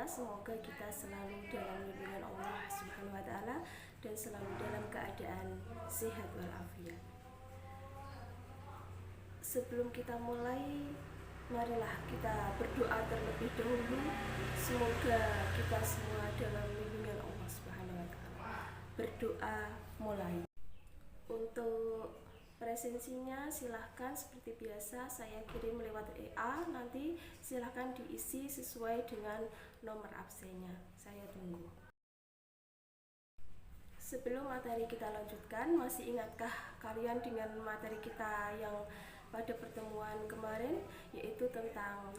semoga kita selalu dalam lindungan Allah Subhanahu wa taala dan selalu dalam keadaan sehat walafiat. Sebelum kita mulai, marilah kita berdoa terlebih dahulu. Semoga kita semua dalam lindungan Allah Subhanahu wa taala. Berdoa mulai. Untuk presensinya silahkan seperti biasa saya kirim lewat WA, nanti silahkan diisi sesuai dengan nomor absennya. Saya tunggu. Sebelum materi kita lanjutkan, masih ingatkah kalian dengan materi kita yang pada pertemuan kemarin, yaitu tentang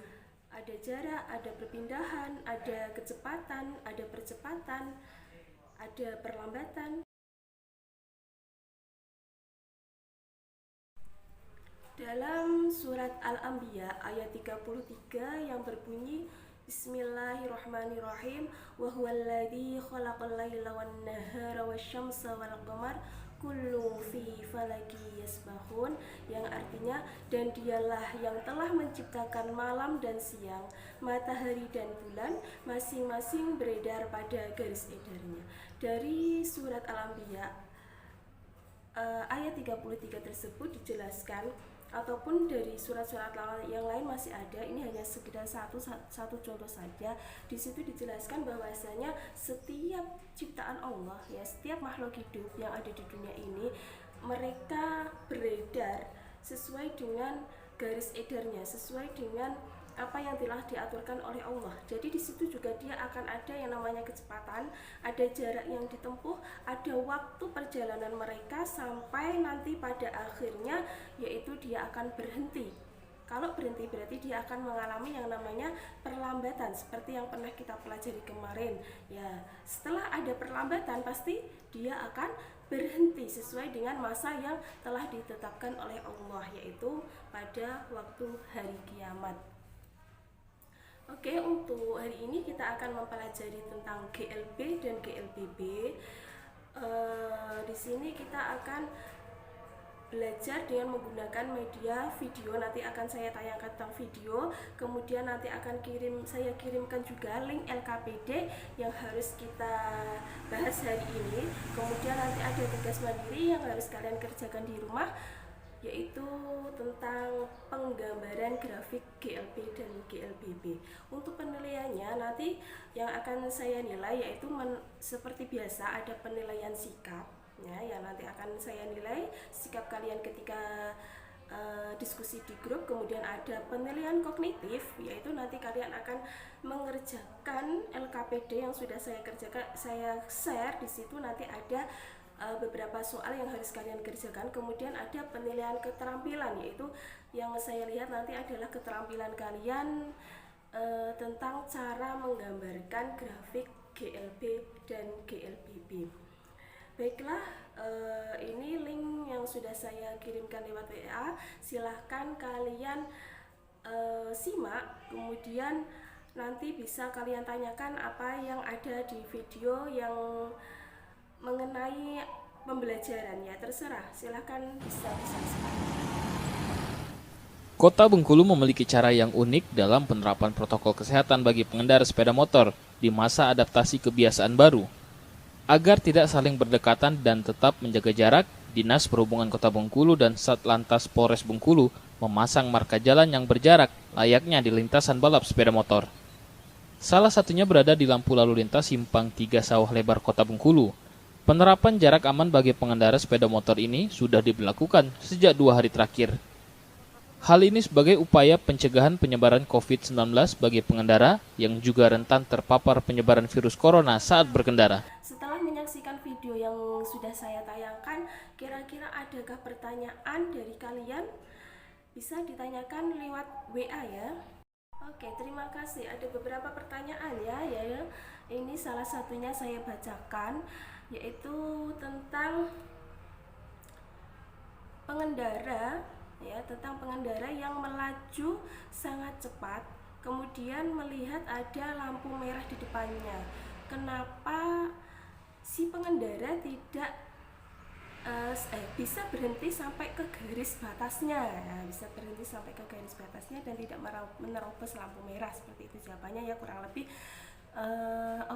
ada jarak, ada perpindahan, ada kecepatan, ada percepatan, ada perlambatan. Dalam surat Al-Anbiya ayat 33 yang berbunyi Bismillahirrahmanirrahim, wa huwallazi khalaqal laila wan nahara wasyamsa wal qamar kullu fi falaki yasbahun, yang artinya dan dialah yang telah menciptakan malam dan siang, matahari dan bulan masing-masing beredar pada garis edarnya. Dari surat Al-Anbiya ayat 33 tersebut dijelaskan, ataupun dari surat-surat yang lain masih ada, ini hanya sekedar satu contoh saja. Di situ dijelaskan bahwasanya setiap ciptaan Allah, ya, setiap makhluk hidup yang ada di dunia ini, mereka beredar sesuai dengan garis edarnya, sesuai dengan apa yang telah diaturkan oleh Allah. Jadi di situ juga dia akan ada yang namanya kecepatan, ada jarak yang ditempuh, ada waktu perjalanan mereka sampai nanti pada akhirnya, yaitu dia akan berhenti. Kalau berhenti berarti dia akan mengalami yang namanya perlambatan, seperti yang pernah kita pelajari kemarin. Ya, setelah ada perlambatan pasti dia akan berhenti sesuai dengan masa yang telah ditetapkan oleh Allah, yaitu pada waktu hari kiamat. Oke, untuk hari ini kita akan mempelajari tentang GLB dan GLBB. Di sini kita akan belajar dengan menggunakan media video. Nanti akan saya tayangkan tentang video, kemudian nanti akan saya kirimkan juga link LKPD yang harus kita bahas hari ini. Kemudian nanti ada tugas mandiri yang harus kalian kerjakan di rumah, yaitu tentang penggambaran grafik GLB dan GLBB. Untuk penilaiannya nanti yang akan saya nilai yaitu seperti biasa ada penilaian sikap, ya, yang nanti akan saya nilai sikap kalian ketika diskusi di grup. Kemudian ada penilaian kognitif, yaitu nanti kalian akan mengerjakan LKPD yang sudah saya kerjakan, saya share di situ. Nanti ada beberapa soal yang harus kalian kerjakan. Kemudian ada penilaian keterampilan, yaitu yang saya lihat nanti adalah keterampilan kalian tentang cara menggambarkan grafik GLB dan GLBB. Baiklah, ini link yang sudah saya kirimkan lewat WA. Silahkan kalian simak, kemudian nanti bisa kalian tanyakan apa yang ada di video yang mengenai pembelajarannya, terserah, silahkan bisa Kota Bengkulu memiliki cara yang unik dalam penerapan protokol kesehatan bagi pengendara sepeda motor di masa adaptasi kebiasaan baru. Agar tidak saling berdekatan dan tetap menjaga jarak, Dinas Perhubungan Kota Bengkulu dan Satlantas Polres Bengkulu memasang marka jalan yang berjarak layaknya di lintasan balap sepeda motor. Salah satunya berada di lampu lalu lintas Simpang 3 Sawah Lebar Kota Bengkulu. Penerapan jarak aman bagi pengendara sepeda motor ini sudah diberlakukan sejak 2 hari terakhir. Hal ini sebagai upaya pencegahan penyebaran COVID-19 bagi pengendara yang juga rentan terpapar penyebaran virus corona saat berkendara. Setelah menyaksikan video yang sudah saya tayangkan, kira-kira adakah pertanyaan dari kalian? Bisa ditanyakan lewat WA ya. Oke, terima kasih. Ada beberapa pertanyaan ya. Ini salah satunya saya bacakan, yaitu tentang pengendara, ya, tentang pengendara yang melaju sangat cepat, kemudian melihat ada lampu merah di depannya. Kenapa si pengendara tidak bisa berhenti sampai ke garis batasnya? Bisa berhenti sampai ke garis batasnya dan tidak menerobos lampu merah, seperti itu jawabannya ya, kurang lebih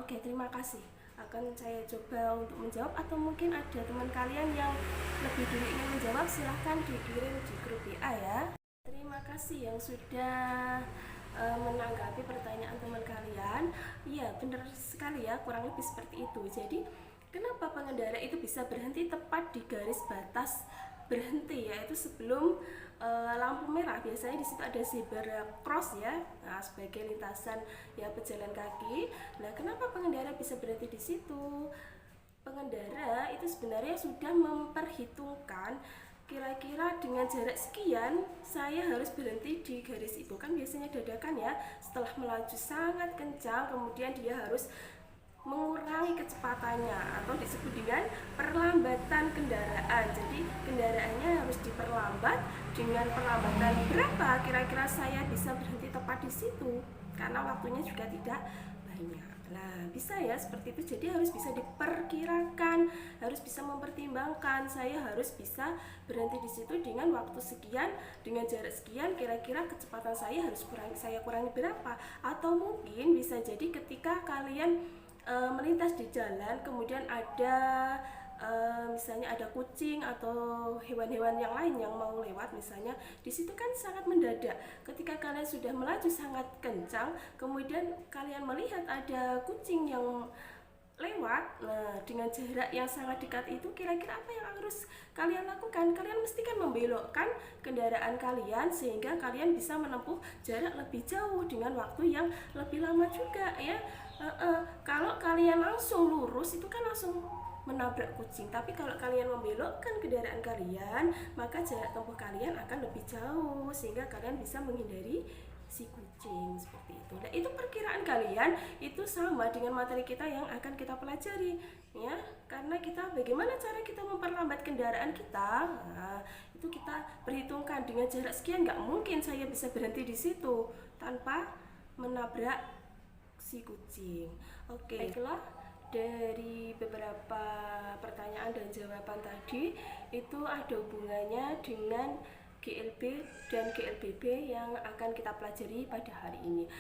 Oke, terima kasih. Akan saya coba untuk menjawab, atau mungkin ada teman kalian yang lebih dulu ingin menjawab, silahkan dikirim di grup WA ya. Terima kasih yang sudah menanggapi pertanyaan teman kalian. Iya, benar sekali ya, kurang lebih seperti itu. Jadi, kenapa pengendara itu bisa berhenti tepat di garis batas berhenti, yaitu sebelum lampu merah. Biasanya di situ ada zebra cross ya, nah, sebagai lintasan ya pejalan kaki. Nah, kenapa pengendara bisa berhenti di situ? Pengendara itu sebenarnya sudah memperhitungkan kira-kira dengan jarak sekian saya harus berhenti di garis itu. Kan biasanya dadakan ya, setelah melaju sangat kencang kemudian dia harus mengurangi kecepatannya atau disebut dengan perlambatan kendaraan. Jadi kendaraannya harus diperlambat. Dengan perlambatan berapa kira-kira saya bisa berhenti tepat di situ, karena waktunya juga tidak banyak. Nah, bisa ya seperti itu. Jadi harus bisa diperkirakan, harus bisa mempertimbangkan. Saya harus bisa berhenti di situ dengan waktu sekian, dengan jarak sekian. Kira-kira kecepatan saya harus kurangi berapa? Atau mungkin bisa jadi ketika kalian melintas di jalan, kemudian ada misalnya ada kucing atau hewan-hewan yang lain yang mau lewat, misalnya di situ kan sangat mendadak. Ketika kalian sudah melaju sangat kencang, kemudian kalian melihat ada kucing yang lewat, nah dengan jarak yang sangat dekat itu, kira-kira apa yang harus kalian lakukan? Kalian mesti kan membelokkan kendaraan kalian sehingga kalian bisa menempuh jarak lebih jauh dengan waktu yang lebih lama juga ya. Kalau kalian langsung lurus itu kan langsung menabrak kucing, tapi kalau kalian membelokkan kendaraan kalian, maka jarak tempuh kalian akan lebih jauh sehingga kalian bisa menghindari si kucing, seperti itu. Nah, itu perkiraan kalian itu sama dengan materi kita yang akan kita pelajari ya, karena kita bagaimana cara kita memperlambat kendaraan kita. Nah, itu kita perhitungkan dengan jarak sekian, nggak mungkin saya bisa berhenti di situ tanpa menabrak si kucing. Oke, baiklah, dari beberapa pertanyaan dan jawaban tadi itu ada hubungannya dengan GLB dan GLBB yang akan kita pelajari pada hari ini.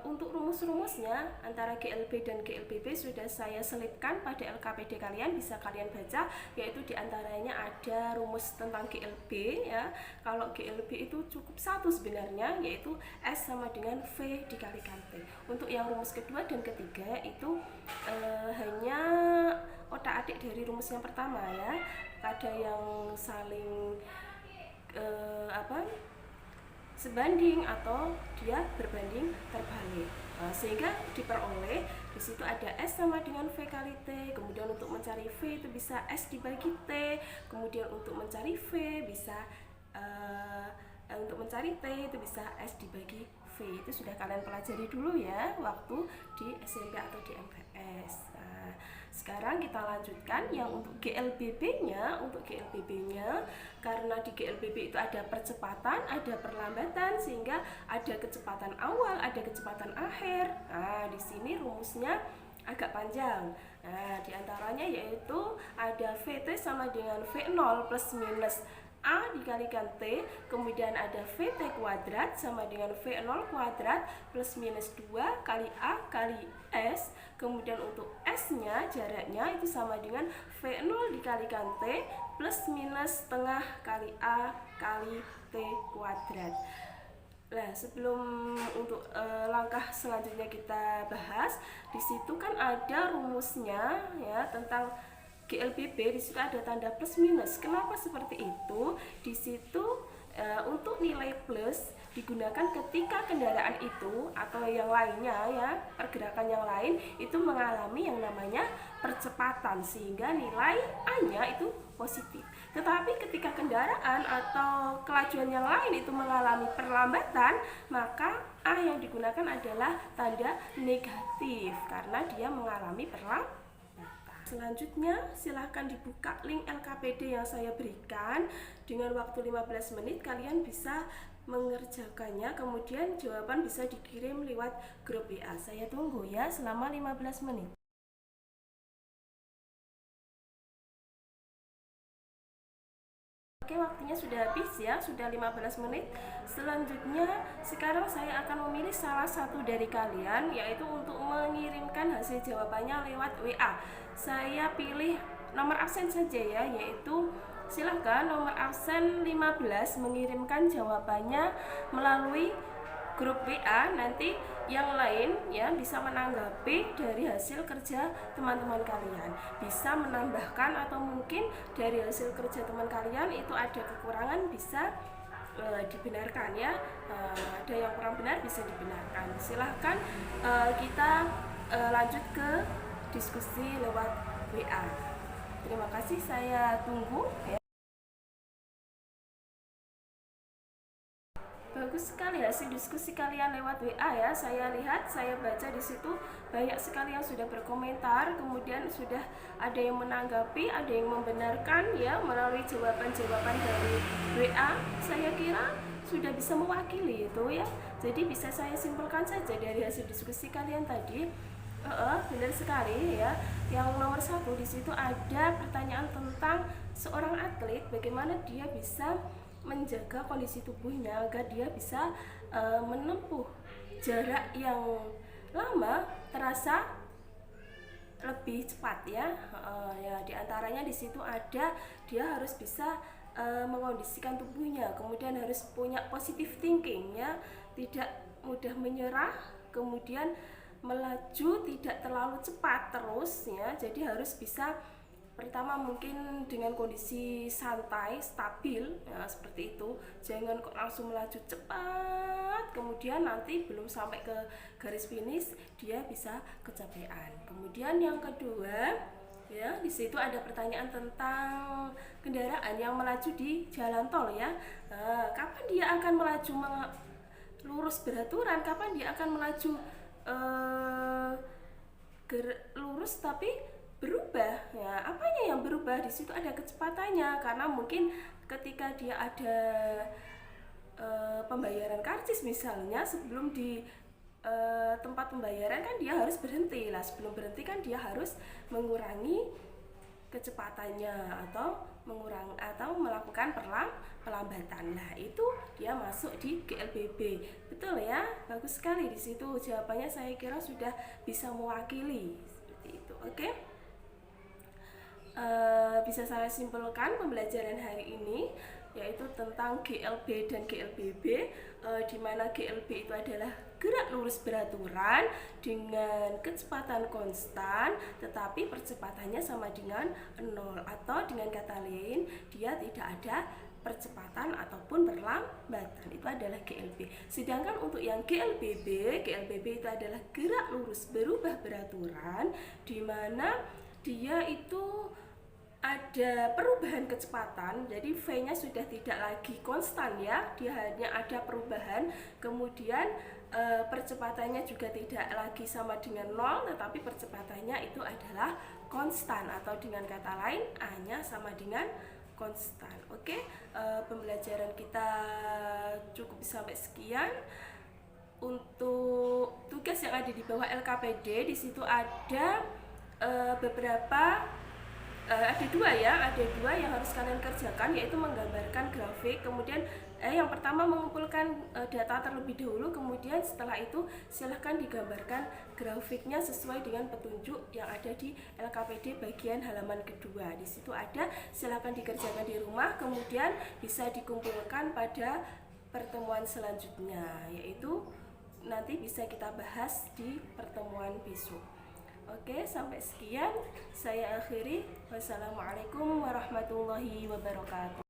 Untuk rumus-rumusnya antara GLB dan GLBB sudah saya selipkan pada LKPD kalian, bisa kalian baca, yaitu diantaranya ada rumus tentang GLB ya. Kalau GLB itu cukup satu sebenarnya, yaitu S sama dengan V dikalikan T. Untuk yang rumus kedua dan ketiga itu hanya otak-atik dari rumus yang pertama ya, ada yang saling sebanding atau dia berbanding terbalik, sehingga diperoleh di situ ada S sama dengan V kali T. Kemudian untuk mencari V itu bisa S dibagi T. Kemudian untuk mencari V bisa untuk mencari T itu bisa S dibagi V. Itu sudah kalian pelajari dulu ya waktu di SMP atau di MTS. Nah, sekarang kita lanjutkan yang untuk GLBB-nya. Untuk GLBB-nya, karena di GLBB itu ada percepatan, ada perlambatan, sehingga ada kecepatan awal, ada kecepatan akhir. Nah, di sini rumusnya agak panjang. Nah, diantaranya yaitu ada VT sama dengan V0 plus minus A dikalikan T, kemudian ada VT kuadrat sama dengan V0 kuadrat plus minus 2 kali A kali S, kemudian untuk S-nya jaraknya itu sama dengan V0 dikalikan T plus minus setengah kali A kali T kuadrat. Nah, sebelum untuk langkah selanjutnya kita bahas, di situ kan ada rumusnya ya tentang GLBB. Di situ ada tanda plus minus. Kenapa seperti itu? Di situ untuk nilai plus digunakan ketika kendaraan itu atau yang lainnya ya, pergerakan yang lain itu mengalami yang namanya percepatan, sehingga nilai A-nya itu positif. Tetapi ketika kendaraan atau kelajuan yang lain itu mengalami perlambatan, maka A yang digunakan adalah tanda negatif karena dia mengalami perlambatan. Selanjutnya silahkan dibuka link LKPD yang saya berikan. Dengan waktu 15 menit kalian bisa mengerjakannya, kemudian jawaban bisa dikirim lewat grup WA. Saya tunggu ya selama 15 menit. Oke, waktunya sudah habis ya, sudah 15 menit. Selanjutnya, sekarang saya akan memilih salah satu dari kalian, yaitu untuk mengirimkan hasil jawabannya lewat WA. Saya pilih nomor absen saja ya, yaitu silahkan nomor absen 15 mengirimkan jawabannya melalui grup WA. Nanti yang lain ya bisa menanggapi dari hasil kerja teman-teman kalian, bisa menambahkan atau mungkin dari hasil kerja teman kalian itu ada kekurangan bisa dibenarkan ya, ada yang kurang benar bisa dibenarkan. Silahkan kita lanjut ke diskusi lewat WA. Terima kasih, saya tunggu ya. Bagus sekali hasil diskusi kalian lewat WA ya. Saya lihat, saya baca di situ banyak sekali yang sudah berkomentar, kemudian sudah ada yang menanggapi, ada yang membenarkan ya melalui jawaban-jawaban dari WA. Saya kira sudah bisa mewakili itu ya. Jadi bisa saya simpulkan saja dari hasil diskusi kalian tadi. Benar sekali ya. Yang nomor 1 di situ ada pertanyaan tentang seorang atlet, bagaimana dia bisa menjaga kondisi tubuhnya agar dia bisa menempuh jarak yang lama terasa lebih cepat ya. Ya diantaranya di situ ada dia harus bisa mengondisikan tubuhnya, kemudian harus punya positive thinking ya, tidak mudah menyerah, kemudian melaju tidak terlalu cepat terus ya. Jadi harus bisa pertama mungkin dengan kondisi santai, stabil ya, seperti itu. Jangan kok langsung melaju cepat, kemudian nanti belum sampai ke garis finish dia bisa kecapean. Kemudian yang kedua ya, di situ ada pertanyaan tentang kendaraan yang melaju di jalan tol ya. Kapan dia akan melaju lurus beraturan, kapan dia akan melaju lurus tapi berubah ya. Apanya yang berubah? Di situ ada kecepatannya, karena mungkin ketika dia ada pembayaran karcis misalnya, sebelum di tempat pembayaran kan dia harus berhenti lah. Sebelum berhenti kan dia harus mengurangi kecepatannya atau melakukan pelambatan. Nah, itu dia masuk di GLBB. Betul ya? Bagus sekali di situ. Jawabannya saya kira sudah bisa mewakili seperti itu. Oke? Bisa saya simpulkan pembelajaran hari ini yaitu tentang GLB dan GLBB, di mana GLB itu adalah gerak lurus beraturan dengan kecepatan konstan, tetapi percepatannya sama dengan 0, atau dengan kata lain dia tidak ada percepatan ataupun perlambatan. Itu adalah GLB. Sedangkan untuk yang GLBB itu adalah gerak lurus berubah beraturan, di mana dia itu ada perubahan kecepatan. Jadi V-nya sudah tidak lagi konstan ya, dia hanya ada perubahan. Kemudian percepatannya juga tidak lagi sama dengan 0, tetapi percepatannya itu adalah konstan, atau dengan kata lain A-nya sama dengan konstan. Oke, pembelajaran kita cukup sampai sekian. Untuk tugas yang ada di bawah LKPD, di situ ada beberapa ada dua yang harus kalian kerjakan, yaitu menggambarkan grafik. Kemudian yang pertama mengumpulkan data terlebih dahulu, kemudian setelah itu silahkan digambarkan grafiknya sesuai dengan petunjuk yang ada di LKPD bagian halaman kedua. Di situ ada, silahkan dikerjakan di rumah, kemudian bisa dikumpulkan pada pertemuan selanjutnya, yaitu nanti bisa kita bahas di pertemuan besok. Oke, sampai sekian. Saya akhiri. Wassalamualaikum warahmatullahi wabarakatuh.